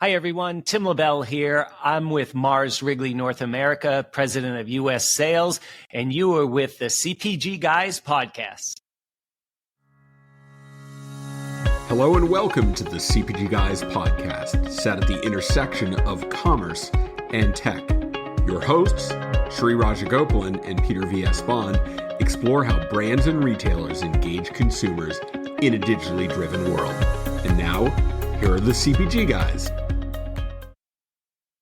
Hi, everyone. Tim LeBel here. I'm with Mars Wrigley North America, president of U.S. sales, and you are with the CPG Guys podcast. Hello and welcome to the CPG Guys podcast, set at the intersection of commerce and tech. Your hosts, Sri Rajagopalan and Peter V. Espan, explore how brands and retailers engage consumers in a digitally driven world. And now, here are the CPG Guys.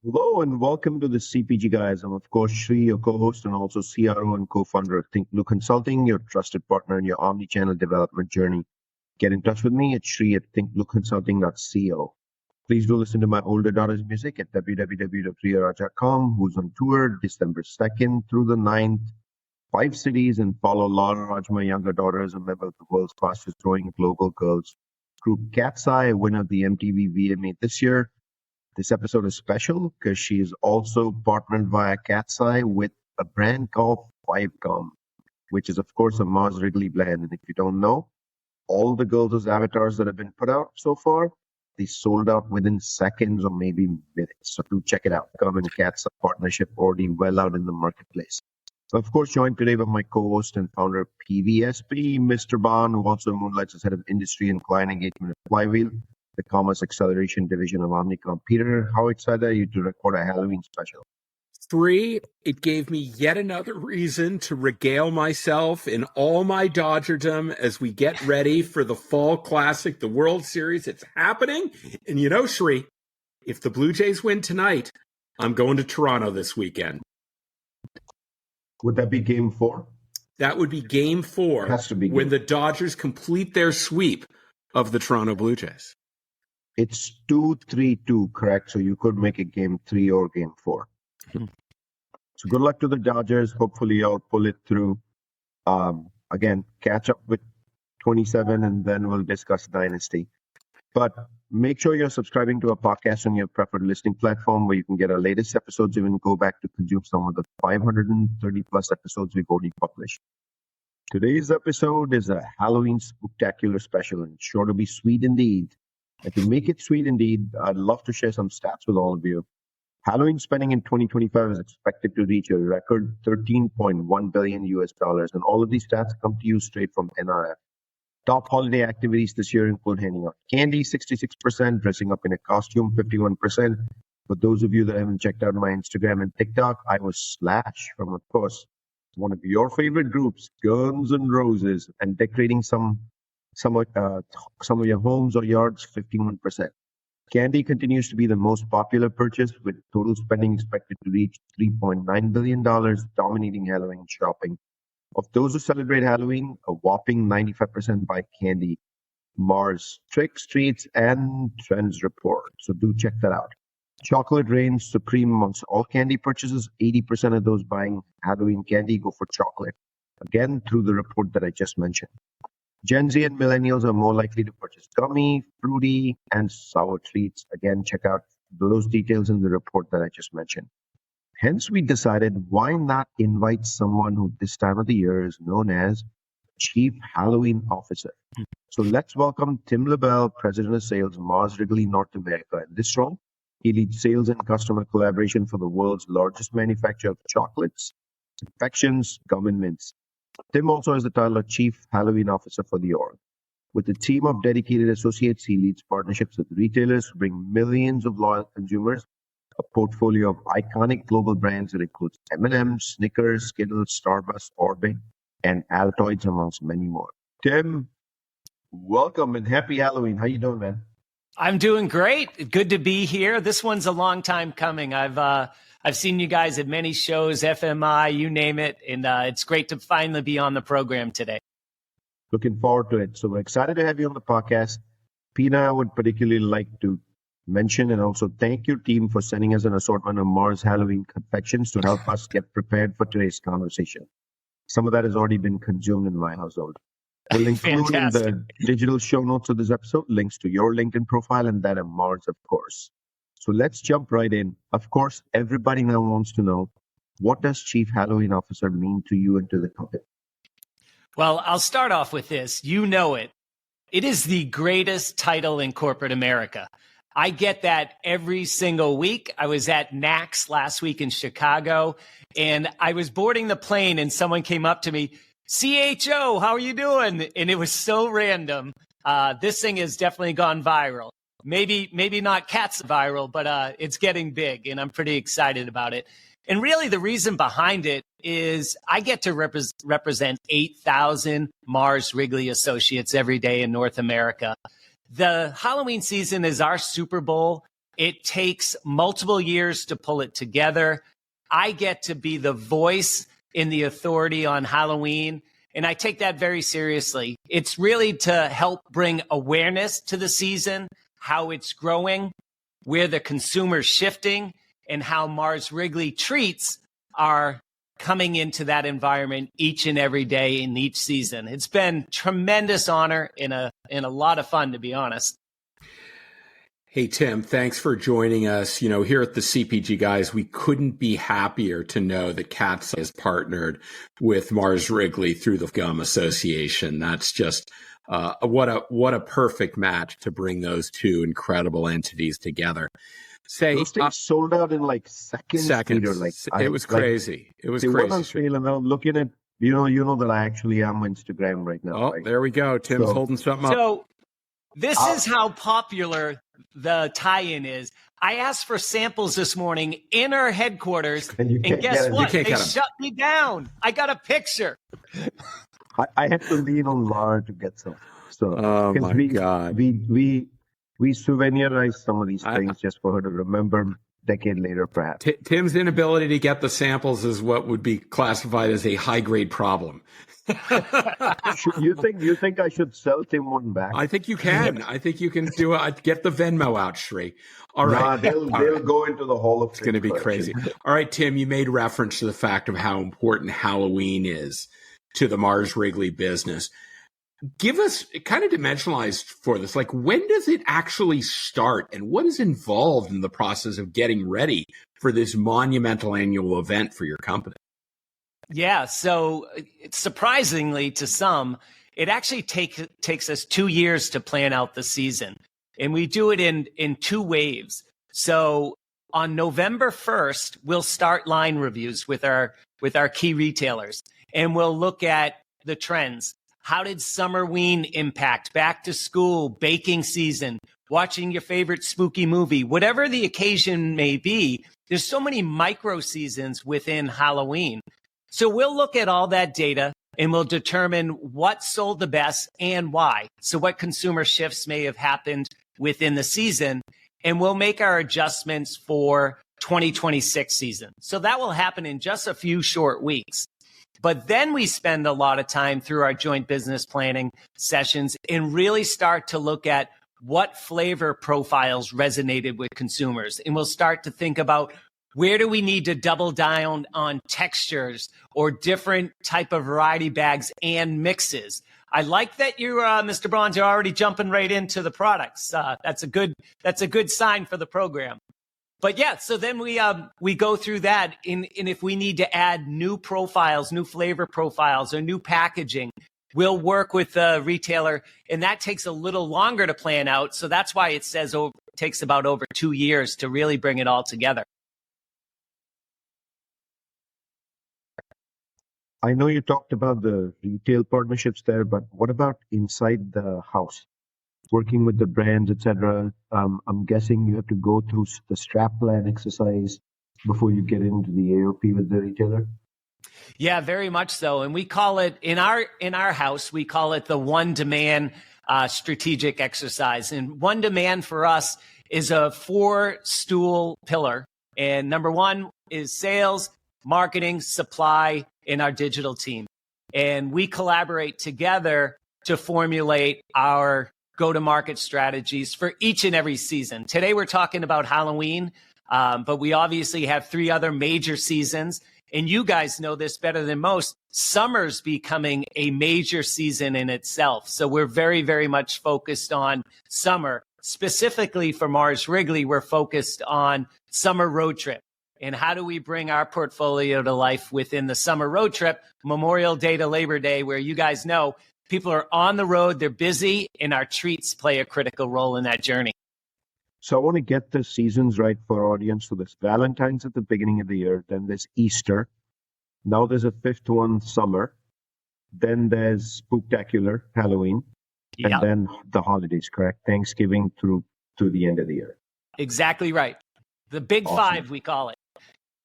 Hello and welcome to the CPG Guys. I'm, of course, Sri, your co-host and also CRO and co-founder of Think Blue Consulting, your trusted partner in your omni-channel development journey. Get in touch with me at Sri at thinkblueconsulting.co. Please do listen to my older daughter's music at www.priyaraj.com, who's on tour December 2nd through the 9th, 5 cities, and follow Laura Raj, my younger daughter, as a member of the world's fastest growing global girls group Cat's Eye, winner of the MTV VMA this year. This episode is special because she is also partnered via Cat's Eye with a brand called 5Gum, which is, of course, a Mars Wrigley blend. And if you don't know, all the girls' avatars that have been put out so far, they sold out within seconds or maybe minutes. So do check it out. Gum and Cat's Eye partnership already well out in the marketplace. Of course, joined today by my co-host and founder of PVSP, Mr. Bond, who also moonlights as head of industry and client engagement at Flywheel, the commerce acceleration division of Omnicom. Peter, how excited are you to record a Halloween special? 3, it gave me yet another reason to regale myself in all my Dodgerdom as we get ready for the Fall Classic, the World Series. It's happening. And you know, Sri, if the Blue Jays win tonight, I'm going to Toronto this weekend. Would that be game 4? That would be game 4 Has to be when the Dodgers complete their sweep of the Toronto Blue Jays. It's 2-3-2, correct? So you could make it game 3 or game 4. So good luck to the Dodgers. Hopefully you'll pull it through. Again, catch up with 27 and then we'll discuss Dynasty. But make sure you're subscribing to our podcast on your preferred listening platform where you can get our latest episodes, even go back to consume some of the 530 plus episodes we've already published. Today's episode is a Halloween spectacular special and sure to be sweet indeed. And to make it sweet indeed, I'd love to share some stats with all of you. Halloween spending in 2025 is expected to reach a record $13.1 billion US, and all of these stats come to you straight from NRF. Top holiday activities this year include handing out candy, 66%, dressing up in a costume, 51%. For those of you that haven't checked out my Instagram and TikTok, I was Slash from, of course, one of your favorite groups, Guns N' Roses, and decorating some of your homes or yards, 51%. Candy continues to be the most popular purchase, with total spending expected to reach $3.9 billion, dominating Halloween shopping. Of those who celebrate Halloween, a whopping 95% buy candy. Mars Tricks, Treats, and Trends report. So do check that out. Chocolate reigns supreme amongst all candy purchases. 80% of those buying Halloween candy go for chocolate. Again, through the report that I just mentioned. Gen Z and millennials are more likely to purchase gummy, fruity, and sour treats. Again, check out those details in the report that I just mentioned. Hence, we decided why not invite someone who this time of the year is known as Chief Halloween Officer. So let's welcome Tim LeBel, President of Sales, Mars Wrigley North America. In this role, he leads sales and customer collaboration for the world's largest manufacturer of chocolates, confections, gum, and mints. Tim also has the title of Chief Halloween Officer for the org. With a team of dedicated associates, he leads partnerships with retailers who bring millions of loyal consumers a portfolio of iconic global brands that includes M&M's, Snickers, Skittles, Starbucks, Orbit, and Altoids, amongst many more. Tim, welcome and happy Halloween. How you doing, man? I'm doing great. Good to be here. This one's a long time coming. I've seen you guys at many shows, FMI, you name it, and it's great to finally be on the program today. Looking forward to it. So we're excited to have you on the podcast. Pina, I would particularly like to mention and also thank your team for sending us an assortment of Mars Halloween confections to help us get prepared for today's conversation. Some of that has already been consumed in my household. We'll include in the digital show notes of this episode links to your LinkedIn profile and that of Mars, of course. So let's jump right in. Of course, everybody now wants to know, what does Chief Halloween Officer mean to you and to the company? Well, I'll start off with this. You know it. It is the greatest title in corporate America. I get that every single week. I was at NACS last week in Chicago, and I was boarding the plane, and someone came up to me, CHO, how are you doing? And it was so random. This thing has definitely gone viral. Maybe not cats viral, but it's getting big, and I'm pretty excited about it. And really, the reason behind it is I get to represent 8,000 Mars Wrigley associates every day in North America. The Halloween season is our Super Bowl. It takes multiple years to pull it together. I get to be the voice in the authority on Halloween, and I take that very seriously. It's really to help bring awareness to the season, how it's growing, where the consumer's shifting, and how Mars Wrigley treats are coming into that environment each and every day in each season. It's been tremendous honor and a lot of fun, to be honest. Hey, Tim, thanks for joining us. Here at the CPG Guys, we couldn't be happier to know that CATS has partnered with Mars Wrigley through the Gum Association. That's just what a perfect match to bring those two incredible entities together. Those things sold out in like seconds. Peter. It was crazy. It was crazy. Went on sale, and I'm looking at you know that I actually am on Instagram right now. Oh, there we go. Tim's holding something up. So this is how popular the tie-in is. I asked for samples this morning in our headquarters, and guess what? They shut me down. I got a picture. I had to lean on Lara to get some. So, oh my God. We souvenirized some of these things just for her to remember a decade later, perhaps. Tim's inability to get the samples is what would be classified as a high-grade problem. You think I should sell Tim one back? I think you can. I think you can do it. Get the Venmo out, Shri. All right. They'll go into the Hall of Fame. It's going to be crazy. All right, Tim, you made reference to the fact of how important Halloween is to the Mars Wrigley business. Give us kind of dimensionalized for this. Like, when does it actually start, and what is involved in the process of getting ready for this monumental annual event for your company? Yeah, so surprisingly to some, it actually takes us 2 years to plan out the season. And we do it in two waves. So on November 1st, we'll start line reviews with our key retailers, and we'll look at the trends. How did Summerween impact back to school, baking season, watching your favorite spooky movie, whatever the occasion may be? There's so many micro seasons within Halloween. So we'll look at all that data and we'll determine what sold the best and why. So what consumer shifts may have happened within the season, and we'll make our adjustments for 2026 season. So that will happen in just a few short weeks. But then we spend a lot of time through our joint business planning sessions and really start to look at what flavor profiles resonated with consumers. And we'll start to think about, where do we need to double down on textures or different type of variety bags and mixes? I like that you, Mr. Bronze, are already jumping right into the products. That's a good sign for the program. But yeah, so then we go through that, and if we need to add new profiles, new flavor profiles, or new packaging, we'll work with the retailer, and that takes a little longer to plan out. So that's why it says it takes about over 2 years to really bring it all together. I know you talked about the retail partnerships there, but what about inside the house? Working with the brands, etc. I'm guessing you have to go through the strap plan exercise before you get into the AOP with the retailer. Yeah, very much so. And we call it in our house, we call it the one demand strategic exercise. And one demand for us is a 4-stool pillar. And number one is sales, marketing, supply, and our digital team. And we collaborate together to formulate our go-to-market strategies for each and every season. Today, we're talking about Halloween, but we obviously have 3 other major seasons. And you guys know this better than most. Summer's becoming a major season in itself. So we're very, very much focused on summer. Specifically for Mars Wrigley, we're focused on summer road trip. And how do we bring our portfolio to life within the summer road trip, Memorial Day to Labor Day, where you guys know people are on the road, they're busy, and our treats play a critical role in that journey. So I want to get the seasons right for our audience. So there's Valentine's at the beginning of the year, then there's Easter. Now there's a fifth one, summer. Then there's Spooktacular, Halloween, and Yep. then the holidays, correct? Thanksgiving through to the end of the year. Exactly right. The big Awesome. five, we call it.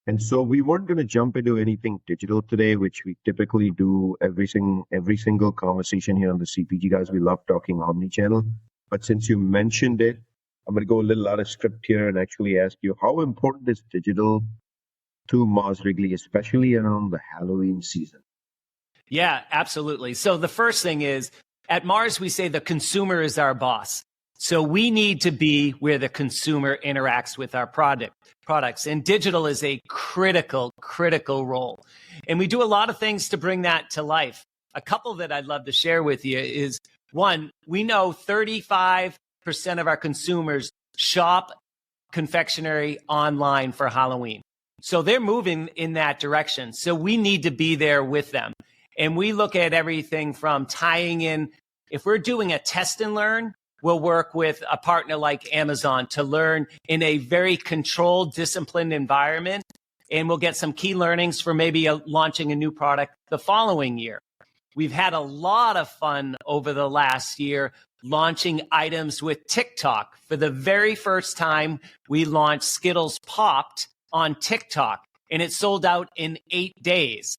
And so we weren't going to jump into anything digital today, which we typically do every single conversation here on the CPG Guys. We love talking omni-channel. But since you mentioned it, I'm going to go a little out of script here and actually ask you, how important is digital to Mars Wrigley, especially around the Halloween season? Yeah, absolutely. So the first thing is, at Mars, we say the consumer is our boss. So we need to be where the consumer interacts with our products. And digital is a critical role. And we do a lot of things to bring that to life. A couple that I'd love to share with you is, one, we know 35% of our consumers shop confectionery online for Halloween. So they're moving in that direction. So we need to be there with them. And we look at everything from tying in, if we're doing a test and learn, we'll work with a partner like Amazon to learn in a very controlled, disciplined environment. And we'll get some key learnings for maybe launching a new product the following year. We've had a lot of fun over the last year launching items with TikTok. For the very first time, we launched Skittles Popped on TikTok, and it sold out in 8 days.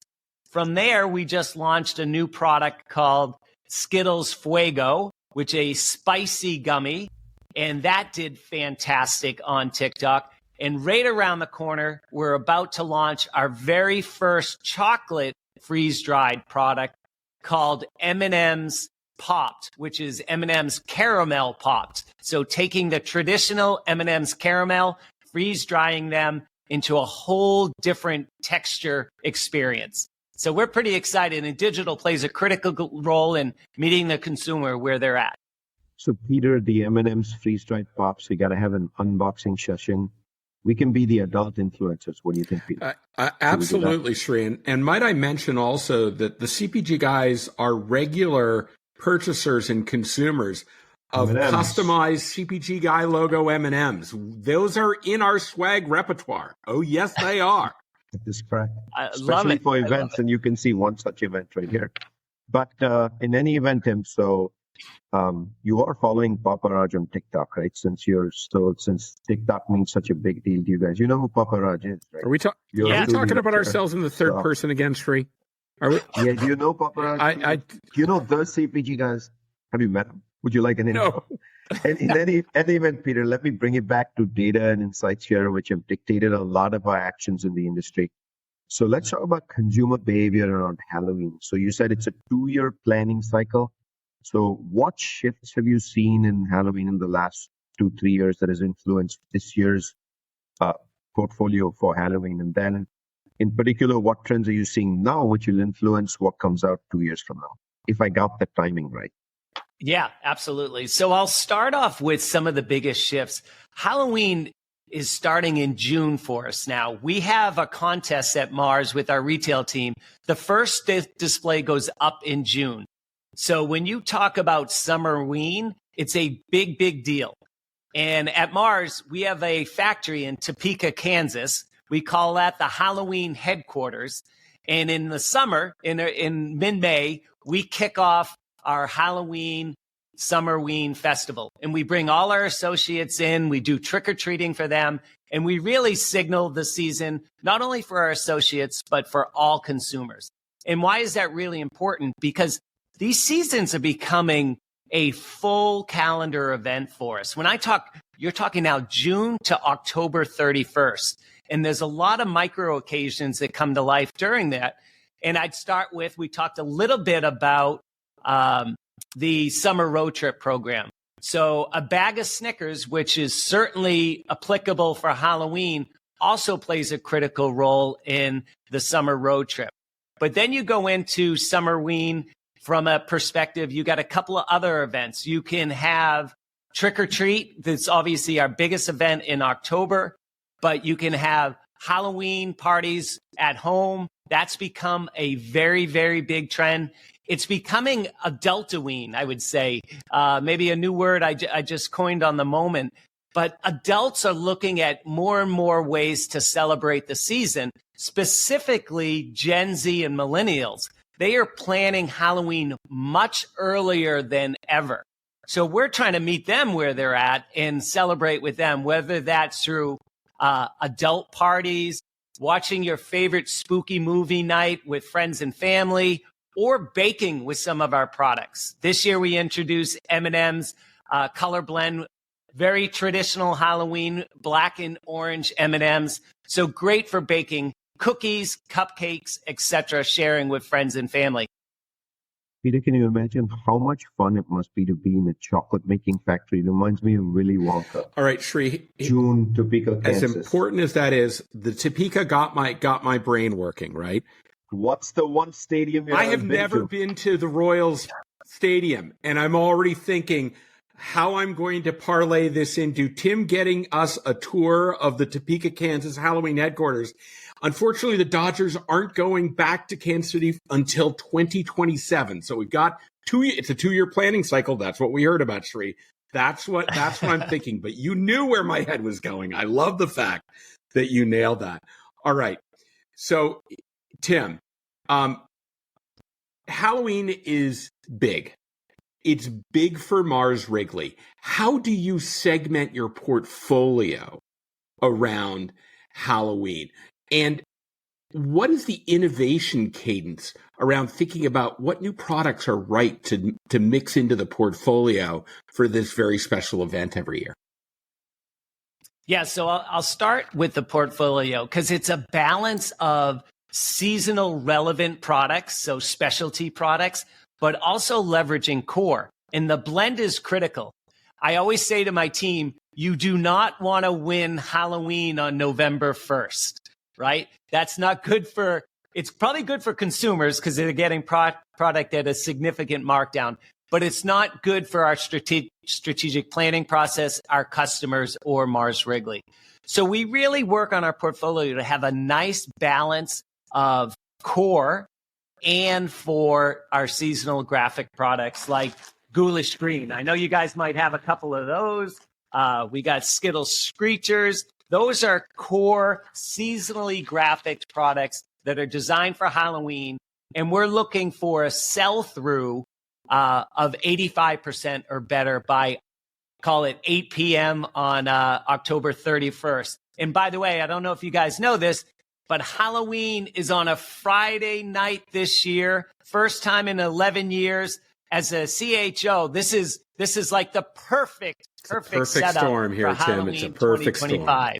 From there, we just launched a new product called Skittles Fuego, which is a spicy gummy, and that did fantastic on TikTok. And right around the corner, we're about to launch our very first chocolate freeze-dried product called M&M's Popped, which is M&M's Caramel Popped. So taking the traditional M&M's caramel, freeze-drying them into a whole different texture experience. So we're pretty excited, and digital plays a critical role in meeting the consumer where they're at. So Peter, the M&M's freeze-dried pops, we got to have an unboxing session. We can be the adult influencers. What do you think, Peter? Absolutely, Sri. And might I mention also that the CPG Guys are regular purchasers and consumers of M&Ms. customized CPG Guy logo M&Ms. Those are in our swag repertoire. Oh, yes, they are. This correct. I love Especially it. for events, and you can see one such event right here. But in any event, Tim, so you are following Papa Raj on TikTok, right? Since TikTok means such a big deal to you guys. You know who Papa Raj is, right? Are we talking about ourselves in the third person again, Sri? Are we? Yeah, do you know Papa Raj? Do you know the CPG Guys? Have you met him? Would you like an intro? No. And in any event, Peter, let me bring it back to data and insights here, which have dictated a lot of our actions in the industry. So let's talk about consumer behavior around Halloween. So you said it's a 2-year planning cycle. So what shifts have you seen in Halloween in the last 2-3 years that has influenced this year's portfolio for Halloween? And then in particular, what trends are you seeing now which will influence what comes out 2 years from now? If I got the timing right. Yeah, absolutely. So I'll start off with some of the biggest shifts. Halloween is starting in June for us now. We have a contest at Mars with our retail team. The first display goes up in June. So when you talk about Summerween, it's a big deal. And at Mars, we have a factory in Topeka, Kansas. We call that the Halloween headquarters. And in the summer, in mid-May, we kick off our Halloween Summerween festival. And we bring all our associates in, we do trick-or-treating for them, and we really signal the season, not only for our associates, but for all consumers. And why is that really important? Because these seasons are becoming a full calendar event for us. When I talk, you're talking now June to October 31st. And there's a lot of micro occasions that come to life during that. And I'd start with, we talked a little bit about the summer road trip program. So a bag of Snickers, which is certainly applicable for Halloween, also plays a critical role in the summer road trip. But then you go into Summerween from a perspective, you got a couple of other events. You can have Trick or Treat. That's obviously our biggest event in October, but you can have Halloween parties at home. That's become a very big trend. It's becoming a Deltaween, I would say, maybe a new word I just coined on the moment. But adults are looking at more and more ways to celebrate the season, specifically Gen Z and millennials. They are planning Halloween much earlier than ever. So we're trying to meet them where they're at and celebrate with them, whether that's through adult parties, watching your favorite spooky movie night with friends and family, or baking with some of our products. This year we introduced M&M's color blend, very traditional Halloween, black and orange M&M's. So great for baking cookies, cupcakes, etc., sharing with friends and family. Peter, can you imagine how much fun it must be to be in a chocolate making factory? It reminds me of Willy Wonka. All right, Shri. June, Topeka, Kansas. As important as that is, the Topeka got my brain working, right? What's the one stadium I have never been to the Royals Stadium, and I'm already thinking how I'm going to parlay this into Tim getting us a tour of the Topeka, Kansas Halloween headquarters. Unfortunately, the Dodgers aren't going back to Kansas City until 2027. So we've got it's a 2-year planning cycle. That's what we heard about, Shri. That's what I'm thinking. But you knew where my head was going. I love the fact that you nailed that. All right. So, Tim, Halloween is big. It's big for Mars Wrigley. How do you segment your portfolio around Halloween? And what is the innovation cadence around thinking about what new products are right to mix into the portfolio for this very special event every year? Yeah, so I'll start with the portfolio because it's a balance of seasonal relevant products, so specialty products, but also leveraging core. And the blend is critical. I always say to my team, you do not want to win Halloween on November 1st. Right? That's not good it's probably good for consumers because they're getting product at a significant markdown, but it's not good for our strategic planning process, our customers, or Mars Wrigley. So we really work on our portfolio to have a nice balance of core and for our seasonal graphic products like Ghoulish Green. I know you guys might have a couple of those. We got Skittles Screechers. Those are core seasonally graphic products that are designed for Halloween, and we're looking for a sell-through of 85% or better by, call it 8 p.m. on October 31st. And by the way, I don't know if you guys know this, but Halloween is on a Friday night this year, first time in 11 years. As a CHO, this is like the perfect setup storm here, for Tim. It's a perfect storm.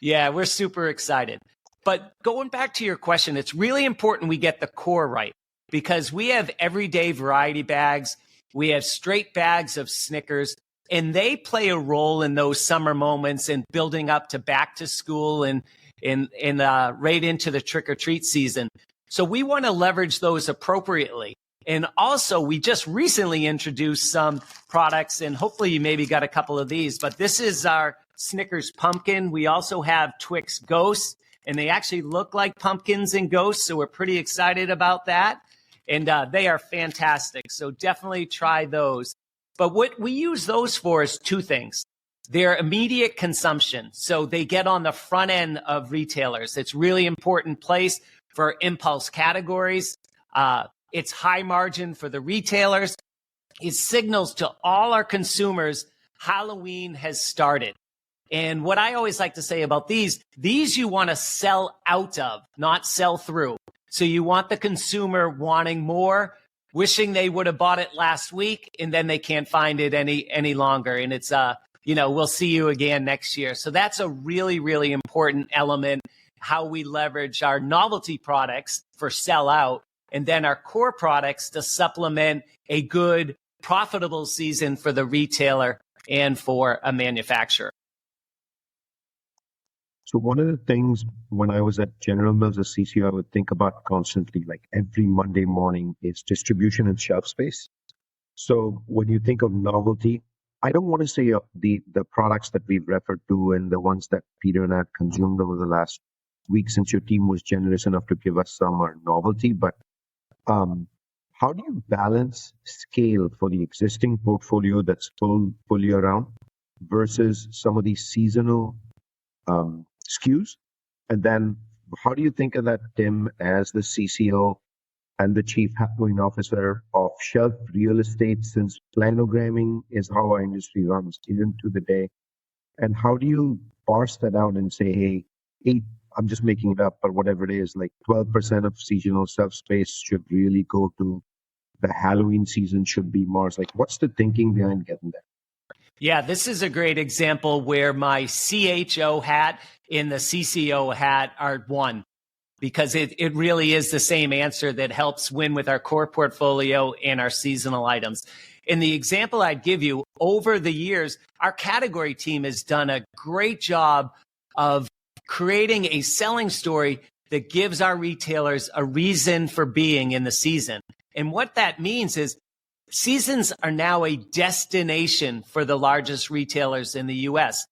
Yeah, we're super excited. But going back to your question, it's really important we get the core right because we have everyday variety bags. We have straight bags of Snickers, and they play a role in those summer moments and building up to back to school and right into the trick or treat season. So we want to leverage those appropriately. And also, we just recently introduced some products, and hopefully you maybe got a couple of these, but this is our Snickers Pumpkin. We also have Twix Ghosts, and they actually look like pumpkins and ghosts, so we're pretty excited about that. And they are fantastic, so definitely try those. But what we use those for is two things. They're immediate consumption, so they get on the front end of retailers. It's really important place for impulse categories. It's high margin for the retailers. It signals to all our consumers Halloween has started. And what I always like to say about these you want to sell out of, not sell through. So you want the consumer wanting more, wishing they would have bought it last week, and then they can't find it any longer. And it's, we'll see you again next year. So that's a really, really important element, how we leverage our novelty products for sell out, and then our core products to supplement a good, profitable season for the retailer and for a manufacturer. So one of the things when I was at General Mills as CCO, I would think about constantly, like every Monday morning, is distribution and shelf space. So when you think of novelty, I don't want to say the products that we've referred to and the ones that Peter and I have consumed over the last week since your team was generous enough to give us some are novelty, but how do you balance scale for the existing portfolio that's full year round versus some of these seasonal SKUs? And then how do you think of that, Tim, as the CCO and the Chief Halloween Officer of shelf real estate, since planogramming is how our industry runs even to the day? And how do you parse that out and say, hey, I'm just making it up, but whatever it is, like 12% of seasonal shelf space should really go to the Halloween season, should be Mars? Like, what's the thinking behind getting there? Yeah, this is a great example where my CHO hat and the CCO hat are one, because it really is the same answer that helps win with our core portfolio and our seasonal items. In the example I'd give you, over the years, our category team has done a great job of creating a selling story that gives our retailers a reason for being in the season. And what that means is seasons are now a destination for the largest retailers in the US.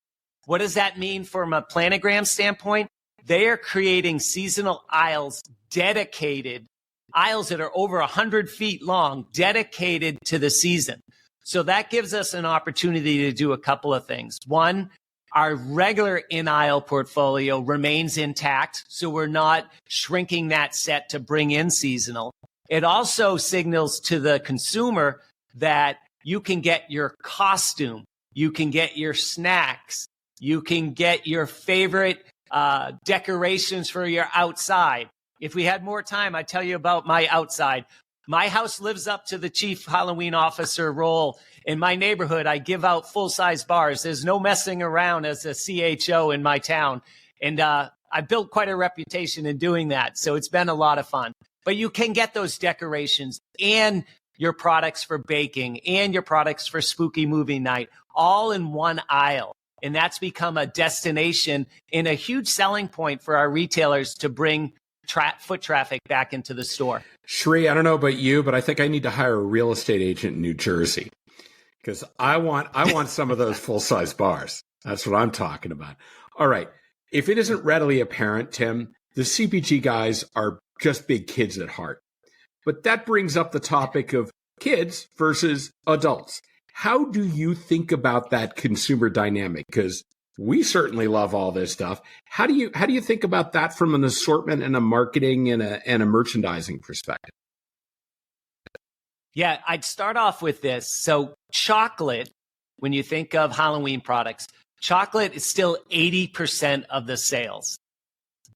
What does that mean from a planogram standpoint? They are creating seasonal aisles dedicated, aisles that are over 100 feet long, dedicated to the season. So that gives us an opportunity to do a couple of things. One, our regular in-aisle portfolio remains intact, so we're not shrinking that set to bring in seasonal. It also signals to the consumer that you can get your costume, you can get your snacks, you can get your favorite decorations for your outside. If we had more time, I'd tell you about my outside. My house lives up to the Chief Halloween Officer role. In my neighborhood, I give out full-size bars. There's no messing around as a CHO in my town. And I built quite a reputation in doing that. So it's been a lot of fun. But you can get those decorations and your products for baking and your products for spooky movie night all in one aisle. And that's become a destination and a huge selling point for our retailers to bring foot traffic back into the store. Shri, I don't know about you, but I think I need to hire a real estate agent in New Jersey, because I want some of those full-size bars. That's what I'm talking about. All right. If it isn't readily apparent, Tim, the CPG guys are just big kids at heart. But that brings up the topic of kids versus adults. How do you think about that consumer dynamic? Because we certainly love all this stuff. How do you think about that from an assortment and a marketing and a merchandising perspective? Yeah, I'd start off with this. So chocolate, when you think of Halloween products, chocolate is still 80% of the sales.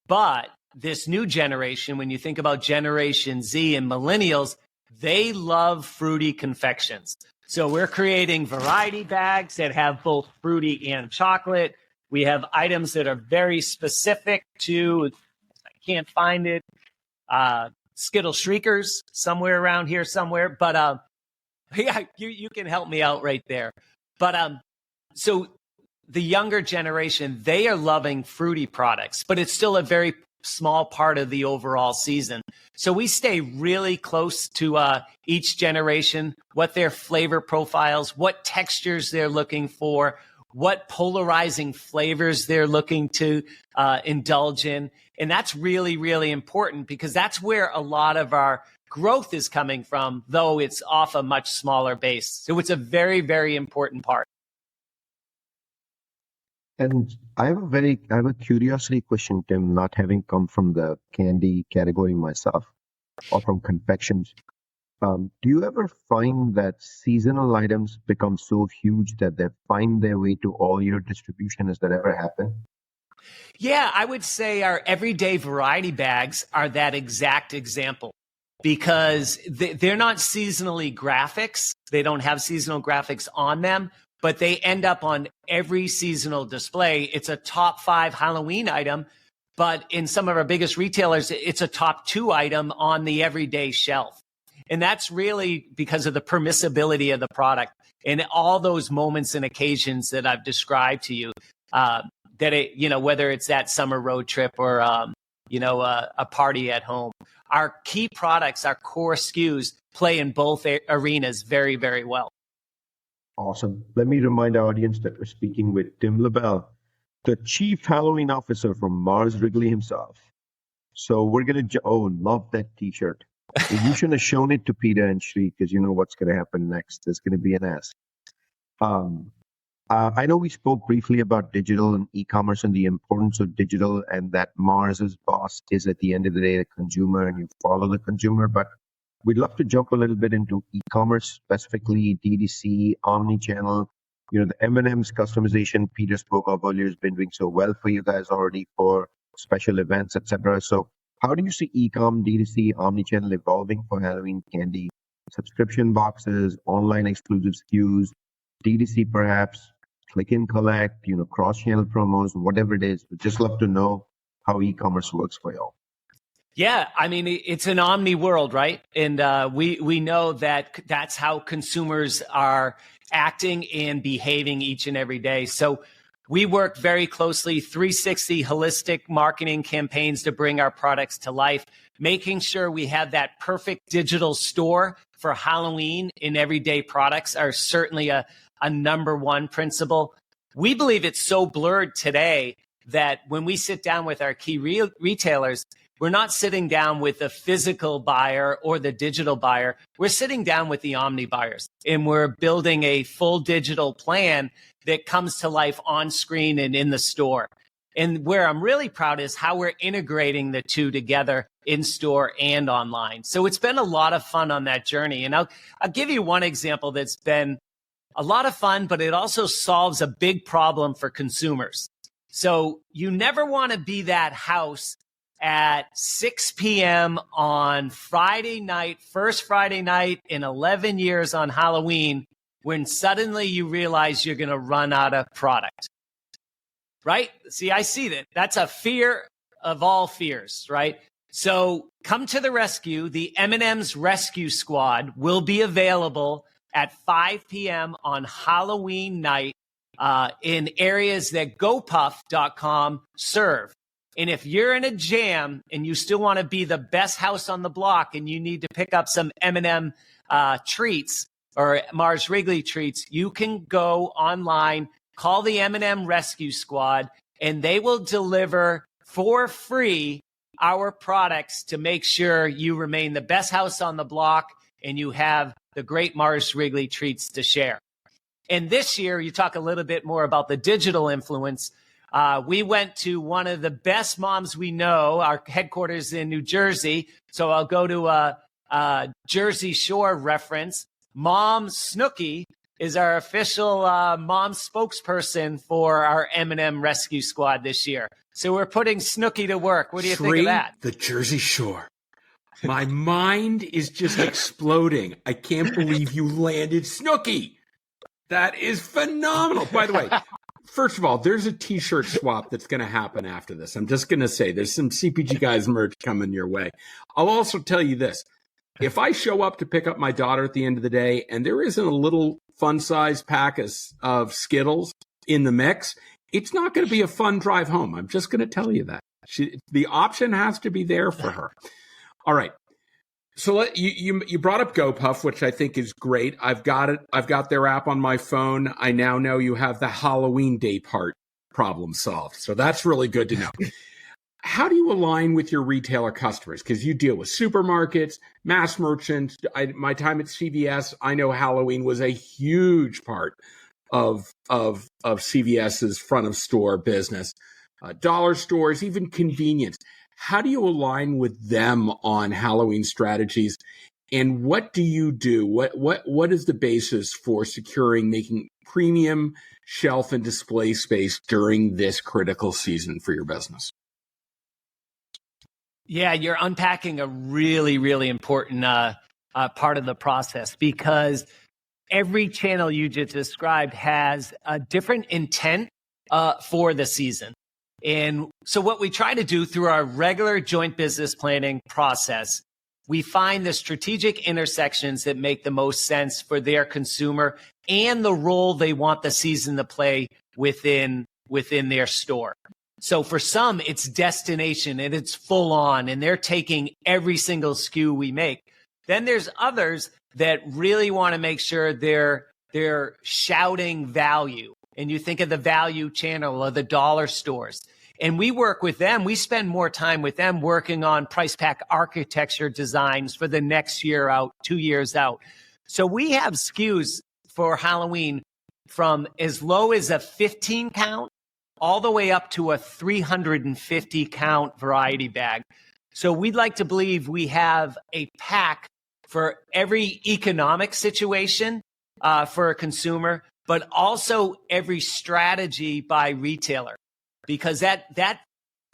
But this new generation, when you think about Generation Z and millennials, they love fruity confections. So we're creating variety bags that have both fruity and chocolate. We have items that are very specific to, I can't find it, Skittle Shriekers somewhere around here somewhere. But yeah, you can help me out right there. But so the younger generation, they are loving fruity products, but it's still a very small part of the overall season. So we stay really close to each generation, what their flavor profiles, what textures they're looking for, what polarizing flavors they're looking to indulge in. And that's really, really important, because that's where a lot of our growth is coming from, though it's off a much smaller base. So it's a very, very important part. And I have a curiosity question, Tim, not having come from the candy category myself or from confections. Do you ever find that seasonal items become so huge that they find their way to all your distribution? Has that ever happened? Yeah, I would say our everyday variety bags are that exact example, because they're not seasonally graphics. They don't have seasonal graphics on them, but they end up on every seasonal display. It's a top 5 Halloween item, but in some of our biggest retailers, it's a top 2 item on the everyday shelf. And that's really because of the permissibility of the product and all those moments and occasions that I've described to you, that it, whether it's that summer road trip or, a party at home. Our key products, our core SKUs, play in both arenas very, very well. Awesome. Let me remind our audience that we're speaking with Tim LeBel, the Chief Halloween Officer from Mars Wrigley himself. So we're going to, love that t-shirt. You should have shown it to Peter and Shri, because you know what's going to happen next. There's going to be an ask. I know we spoke briefly about digital and e-commerce and the importance of digital, and that Mars's boss is at the end of the day the consumer, and you follow the consumer. But we'd love to jump a little bit into e-commerce, specifically DTC, omni-channel. You know, the M&M's customization Peter spoke of earlier has been doing so well for you guys already for special events, etc. So how do you see e-com, DTC, omni-channel evolving for Halloween candy? Subscription boxes, online exclusive SKUs, DTC perhaps, click and collect, you know, cross-channel promos, whatever it is. We'd just love to know how e-commerce works for y'all. Yeah, I mean, it's an omni world, right? And we know that that's how consumers are acting and behaving each and every day. So we work very closely, 360 holistic marketing campaigns to bring our products to life, making sure we have that perfect digital store for Halloween and everyday products are certainly a number one principle. We believe it's so blurred today that when we sit down with our key retailers, we're not sitting down with the physical buyer or the digital buyer. We're sitting down with the omni buyers, and we're building a full digital plan that comes to life on screen and in the store. And where I'm really proud is how we're integrating the two together in store and online. So it's been a lot of fun on that journey. And I'll give you one example that's been a lot of fun, but it also solves a big problem for consumers. So you never want to be that house at 6 p.m. on Friday night, first Friday night in 11 years on Halloween, when suddenly you realize you're going to run out of product, right? See, I see that. That's a fear of all fears, right? So come to the rescue. The M&M's Rescue Squad will be available at 5 p.m. on Halloween night in areas that GoPuff.com serve. And if you're in a jam and you still want to be the best house on the block and you need to pick up some M&M treats or Mars Wrigley treats, you can go online, call the M&M Rescue Squad, and they will deliver for free our products to make sure you remain the best house on the block and you have the great Mars Wrigley treats to share. And this year, you talk a little bit more about the digital influence. We went to one of the best moms we know, our headquarters in New Jersey. So I'll go to a Jersey Shore reference. Mom Snooky is our official mom spokesperson for our M&M Rescue Squad this year. So we're putting Snooky to work. What do you think of that? The Jersey Shore. My mind is just exploding. I can't believe you landed Snooky. That is phenomenal. By the way, first of all, there's a T-shirt swap that's going to happen after this. I'm just going to say there's some CPG Guys merch coming your way. I'll also tell you this. If I show up to pick up my daughter at the end of the day and there isn't a little fun-sized pack of Skittles in the mix, it's not going to be a fun drive home. I'm just going to tell you that. The option has to be there for her. All right. So you brought up GoPuff, which I think is great. I've got it. I've got their app on my phone. I now know you have the Halloween day part problem solved. So that's really good to know. How do you align with your retailer customers? Because you deal with supermarkets, mass merchants. My time at CVS, I know Halloween was a huge part of CVS's front of store business. Dollar stores, even convenience. How do you align with them on Halloween strategies? And what do you do? What is the basis for making premium shelf and display space during this critical season for your business? Yeah, you're unpacking a really, really important part of the process, because every channel you just described has a different intent for the season. And so what we try to do through our regular joint business planning process, we find the strategic intersections that make the most sense for their consumer and the role they want the season to play within their store. So for some, it's destination and it's full on and they're taking every single SKU we make. Then there's others that really want to make sure they're shouting value. And you think of the value channel or the dollar stores. And we work with them. We spend more time with them working on price pack architecture designs for the next year out, 2 years out. So we have SKUs for Halloween from as low as a 15 count all the way up to a 350 count variety bag. So we'd like to believe we have a pack for every economic situation for a consumer, but also every strategy by retailer, because that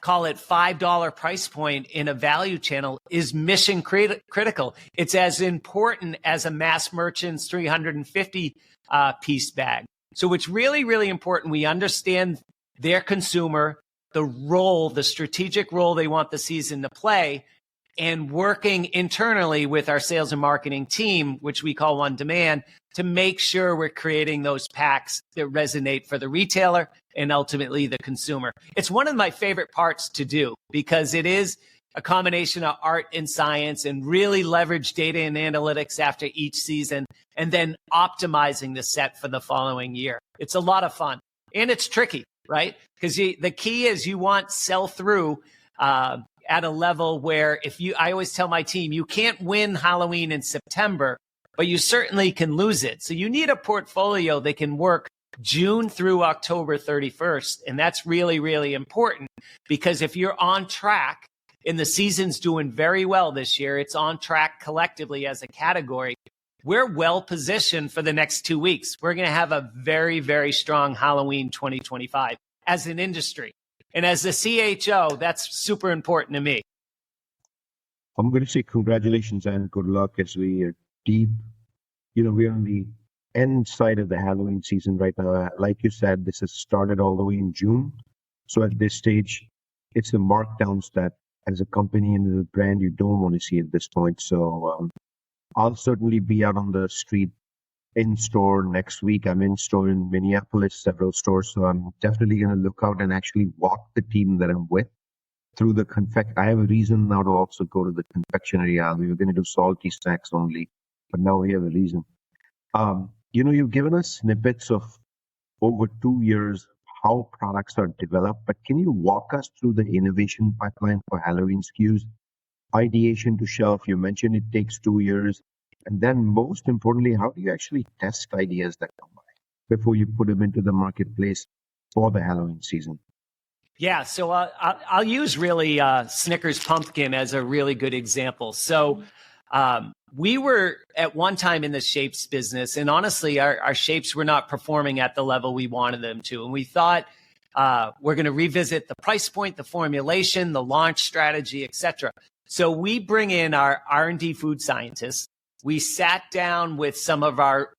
call it $5 price point in a value channel is mission critical. It's as important as a mass merchant's 350 piece bag. So it's really, really important we understand their consumer, the strategic role they want the season to play, and working internally with our sales and marketing team, which we call On Demand, to make sure we're creating those packs that resonate for the retailer and ultimately the consumer. It's one of my favorite parts to do because it is a combination of art and science and really leverage data and analytics after each season and then optimizing the set for the following year. It's a lot of fun and it's tricky, right? Because the key is you want sell-through at a level where I always tell my team, you can't win Halloween in September, but you certainly can lose it. So you need a portfolio that can work June through October 31st. And that's really, really important because if you're on track and the season's doing very well this year, it's on track collectively as a category, we're well positioned for the next 2 weeks. We're going to have a very, very strong Halloween 2025 as an industry. And as the CHO, that's super important to me. I'm going to say congratulations and good luck as we are deep. We're on the end side of the Halloween season right now. Like you said, this has started all the way in June. So at this stage, it's the markdowns that as a company and as a brand, you don't want to see at this point. So I'll certainly be out on the street in store next week. I'm in store in Minneapolis, several stores. So I'm definitely going to look out and actually walk the team that I'm with through the I have a reason now to also go to the confectionery aisle. We were going to do salty snacks only, but now we have a reason. You've given us snippets of over 2 years how products are developed, but can you walk us through the innovation pipeline for Halloween SKUs? Ideation to shelf, you mentioned it takes 2 years. And then most importantly, how do you actually test ideas that come by before you put them into the marketplace for the Halloween season? Yeah, so I'll use really Snickers Pumpkin as a really good example. So we were at one time in the shapes business, and honestly, our shapes were not performing at the level we wanted them to. And we thought we're going to revisit the price point, the formulation, the launch strategy, et cetera. So we bring in our R&D food scientists. We sat down with some of our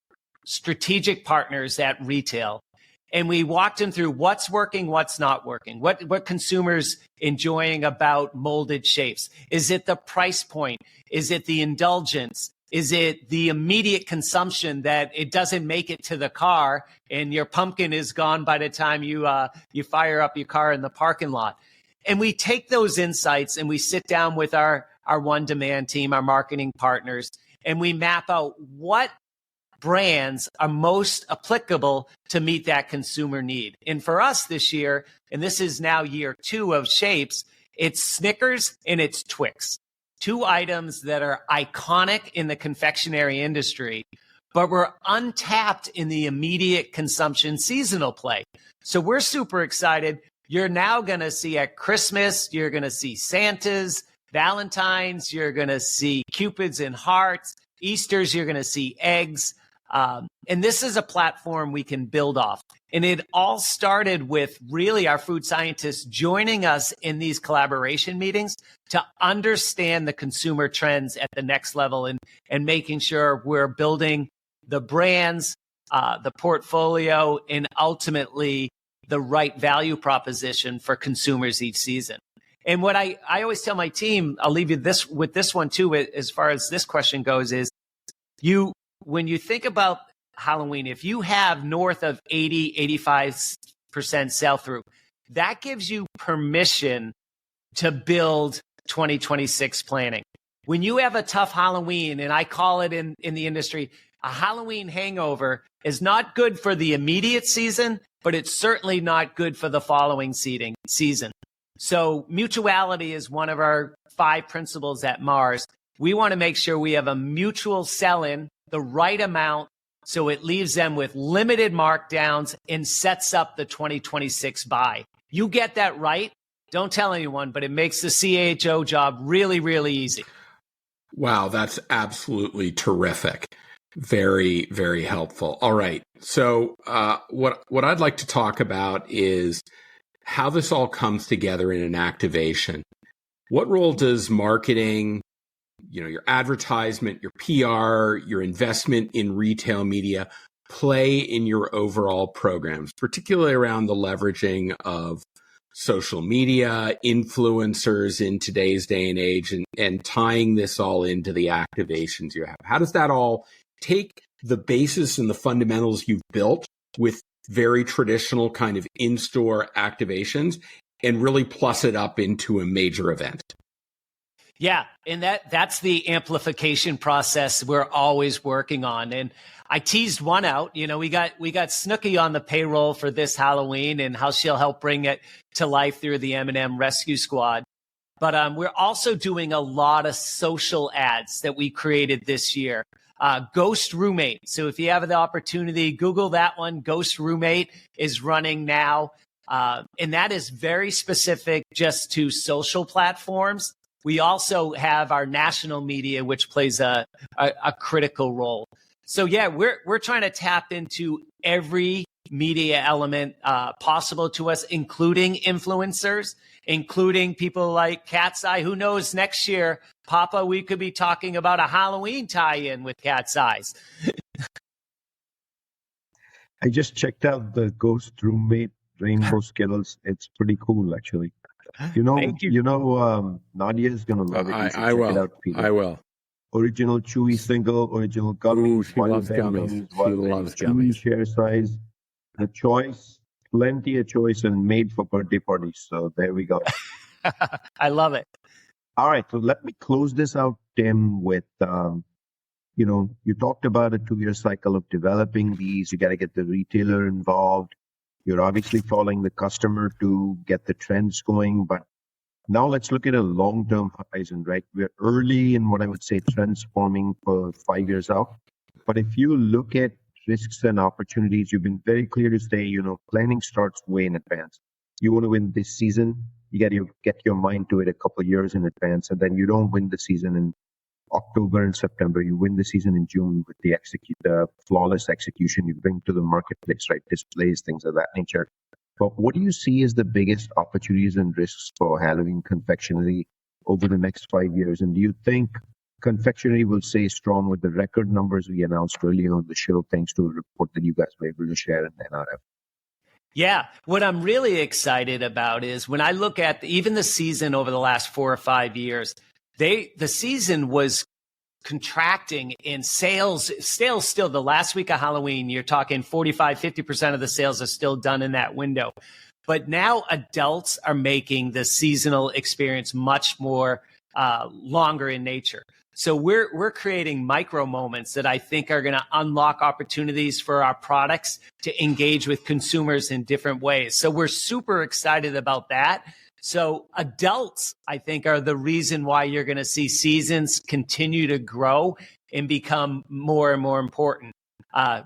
strategic partners at retail, and we walked them through what's working, what's not working, what consumers enjoying about molded shapes. Is it the price point? Is it the indulgence? Is it the immediate consumption that it doesn't make it to the car and your pumpkin is gone by the time you fire up your car in the parking lot? And we take those insights and we sit down with our On Demand team, our marketing partners, and we map out what brands are most applicable to meet that consumer need. And for us this year, and this is now year 2 of shapes, it's Snickers and it's Twix. 2 items that are iconic in the confectionery industry, but we're untapped in the immediate consumption seasonal play. So we're super excited. You're now going to see at Christmas, you're going to see Santas, Valentine's, you're going to see Cupids and hearts. Easter's, you're going to see eggs. And this is a platform we can build off. And it all started with really our food scientists joining us in these collaboration meetings to understand the consumer trends at the next level and making sure we're building the brands, the portfolio, and ultimately the right value proposition for consumers each season. And what I always tell my team, I'll leave you with this one too, as far as this question goes, is when you think about Halloween, if you have north of 80-85% sell-through, that gives you permission to build 2026 planning. When you have a tough Halloween, and I call it in the industry, a Halloween hangover is not good for the immediate season, but it's certainly not good for the following season. So mutuality is one of our 5 principles at Mars. We want to make sure we have a mutual sell-in, the right amount So it leaves them with limited markdowns and sets up the 2026 buy. You get that right. Don't tell anyone, but it makes the CHO job really, really easy. Wow, that's absolutely terrific. Very, very helpful. All right. So what I'd like to talk about is how this all comes together in an activation. What role does marketing, your advertisement, your PR, your investment in retail media play in your overall programs, particularly around the leveraging of social media, influencers in today's day and age, and tying this all into the activations you have? How does that all take the basis and the fundamentals you've built with very traditional kind of in-store activations and really plus it up into a major event? Yeah, and that's the amplification process we're always working on. And I teased one out. We got Snooki on the payroll for this Halloween and how she'll help bring it to life through the M&M Rescue Squad. But we're also doing a lot of social ads that we created this year. Ghost Roommate. So if you have the opportunity, Google that one. Ghost Roommate is running now. And that is very specific just to social platforms. We also have our national media, which plays a critical role. So yeah, we're trying to tap into every media element possible to us, including influencers, including people like Cat's Eye. Who knows, next year, Papa, we could be talking about a Halloween tie-in with Cat's Eyes. I just checked out the Ghost Roommate Rainbow Skittles. It's pretty cool, actually. Thank you. Nadia is going to love it. I will. I will. Original chewy single, original gummies. Ooh, she loves gummies. She loves gummies. Share size. The choice, plenty of choice, and made for birthday parties. So there we go. I love it. All right. So let me close this out, Tim, with, you talked about a 2-year cycle of developing these. You got to get the retailer involved. You're obviously following the customer to get the trends going. But now let's look at a long-term horizon, right? We're early in what I would say transforming for 5 years out. But if you look at risks and opportunities, you've been very clear to say, planning starts way in advance. You want to win this season, you got to get your mind to it a couple of years in advance. And then you don't win the season in October and September. You win the season in June with the flawless execution you bring to the marketplace, right? Displays, things of that nature. But what do you see as the biggest opportunities and risks for Halloween confectionery over the next 5 years? And do you think confectionery will stay strong with the record numbers we announced earlier on the show, thanks to a report that you guys were able to share in NRF? Yeah, what I'm really excited about is when I look at even the season over the last 4 or 5 years, the season was contracting in sales still the last week of Halloween. You're talking 45-50% of the sales are still done in that window. But now adults are making the seasonal experience much more longer in nature. So we're creating micro moments that I think are going to unlock opportunities for our products to engage with consumers in different ways. So we're super excited about that. So adults, I think, are the reason why you're going to see seasons continue to grow and become more and more important.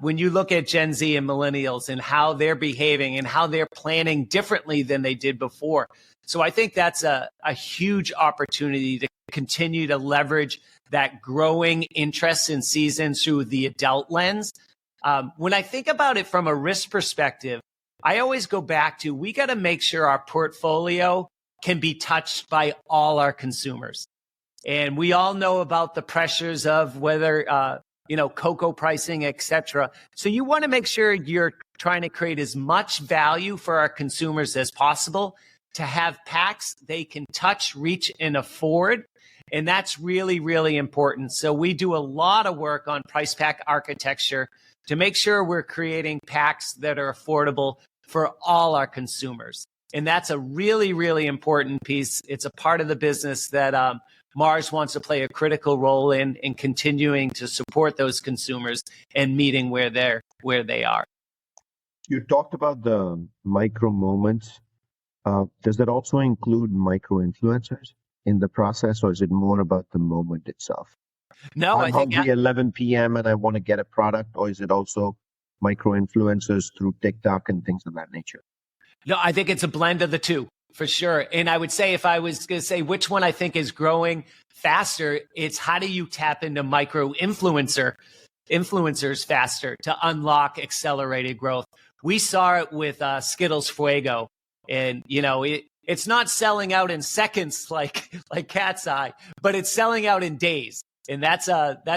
When you look at Gen Z and millennials and how they're behaving and how they're planning differently than they did before. So I think that's a huge opportunity to continue to leverage that growing interest in seasons through the adult lens. When I think about it from a risk perspective, I always go back to, we got to make sure our portfolio can be touched by all our consumers. And we all know about the pressures of whether, cocoa pricing, et cetera. So you want to make sure you're trying to create as much value for our consumers as possible to have packs they can touch, reach, and afford. And that's really, really important. So we do a lot of work on price pack architecture to make sure we're creating packs that are affordable for all our consumers. And that's a really, really important piece. It's a part of the business that Mars wants to play a critical role in continuing to support those consumers and meeting where they are. You talked about the micro moments. Does that also include micro influencers in the process, or is it more about the moment itself? No, I'm I think hungry 11 p.m. and I want to get a product, or is it also micro influencers through TikTok and things of that nature? no, I think it's a blend of the two for sure. And I would say if I was going to say which one I think is growing faster, it's how do you tap into micro influencers faster to unlock accelerated growth. We saw it with Skittles Fuego, and it's not selling out in seconds like Cat's Eye, but it's selling out in days. And that's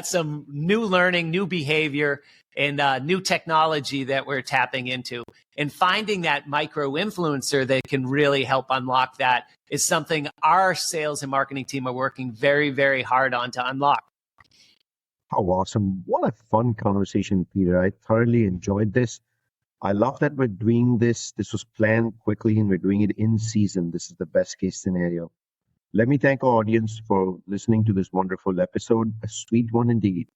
some new learning, new behavior, and new technology that we're tapping into. And finding that micro influencer that can really help unlock that is something our sales and marketing team are working very, very hard on to unlock. How awesome. What a fun conversation, Peter. I thoroughly enjoyed this. I love that we're doing this. This was planned quickly and we're doing it in season. This is the best case scenario. Let me thank our audience for listening to this wonderful episode, a sweet one indeed.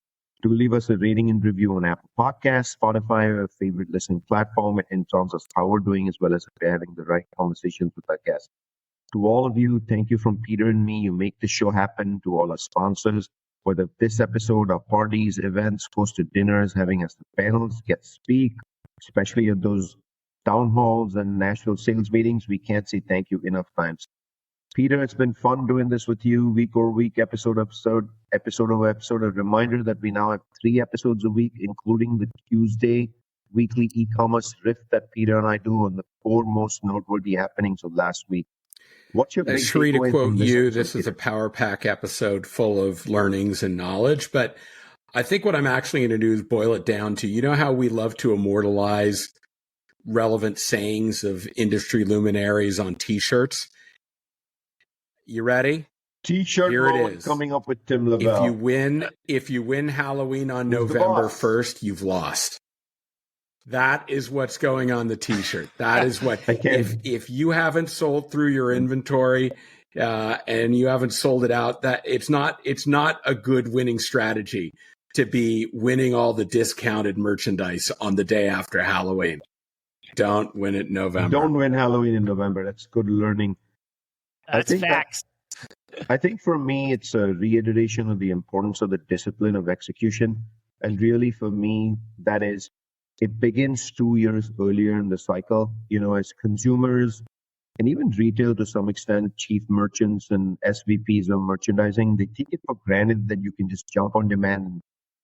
Do leave us a rating and review on Apple Podcasts, Spotify, or your favorite listening platform. It informs us how we're doing as well as if we're having the right conversations with our guests. To all of you, thank you from Peter and me. You make this show happen. To all our sponsors, whether this episode or parties, events, hosted dinners, having us the panels, get speak, especially at those town halls and national sales meetings, we can't say thank you enough times. Peter, it's been fun doing this with you week over week, episode over episode. A reminder that we now have 3 episodes a week, including the Tuesday weekly e-commerce riff that Peter and I do on the 4 most noteworthy happenings of last week. What's your big Sheree, to takeaway quote from this you, episode, this is Peter? a Power Pack episode full of learnings and knowledge, but I think what I'm actually going to do is boil it down to, you know how we love to immortalize relevant sayings of industry luminaries on T-shirts? You ready? T-shirt Here it moment is. coming up with Tim LeBel. If you win Halloween on Who's the November boss? 1st, you've lost. That is what's going on the T-shirt. That is what. if you haven't sold through your inventory and you haven't sold it out, that it's not a good winning strategy to be winning all the discounted merchandise on the day after Halloween. Don't win it in November. Don't win Halloween in November. That's good learning. That's facts. I think for me, it's a reiteration of the importance of the discipline of execution. And really, for me, that is, it begins 2 years earlier in the cycle. As consumers and even retail to some extent, chief merchants and SVPs of merchandising, they take it for granted that you can just jump on demand and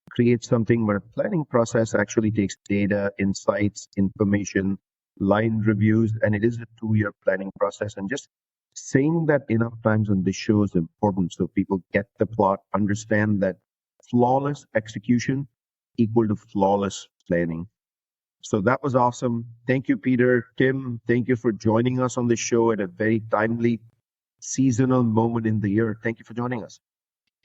create something, but a planning process actually takes data, insights, information, line reviews, and it is a 2-year planning process. And just saying that enough times on this show is important so people get the plot, understand that flawless execution equal to flawless planning. So that was awesome. Thank you, Peter. Tim, thank you for joining us on this show at a very timely seasonal moment in the year. Thank you for joining us.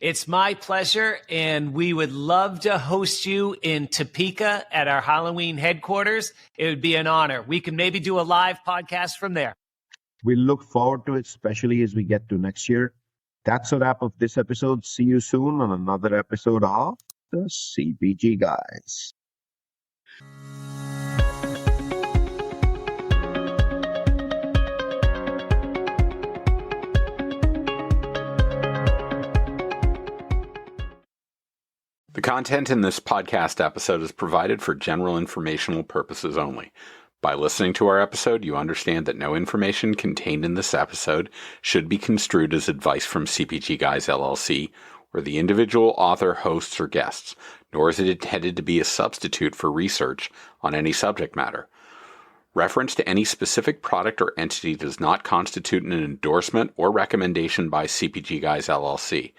It's my pleasure, and we would love to host you in Topeka at our Halloween headquarters. It would be an honor. We can maybe do a live podcast from there. We look forward to it, especially as we get to next year. That's a wrap of this episode. See you soon on another episode of the CPG Guys. The content in this podcast episode is provided for general informational purposes only. By listening to our episode, you understand that no information contained in this episode should be construed as advice from CPG Guys LLC or the individual author, hosts, or guests, nor is it intended to be a substitute for research on any subject matter. Reference to any specific product or entity does not constitute an endorsement or recommendation by CPG Guys LLC.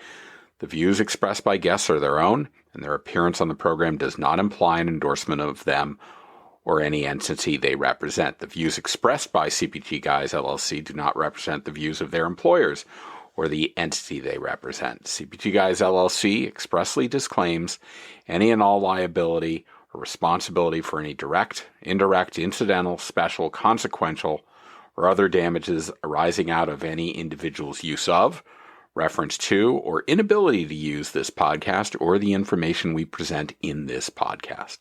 The views expressed by guests are their own, and their appearance on the program does not imply an endorsement of them or any entity they represent. The views expressed by CPG Guys LLC do not represent the views of their employers or the entity they represent. CPG Guys LLC expressly disclaims any and all liability or responsibility for any direct, indirect, incidental, special, consequential, or other damages arising out of any individual's use of, reference to, or inability to use this podcast or the information we present in this podcast.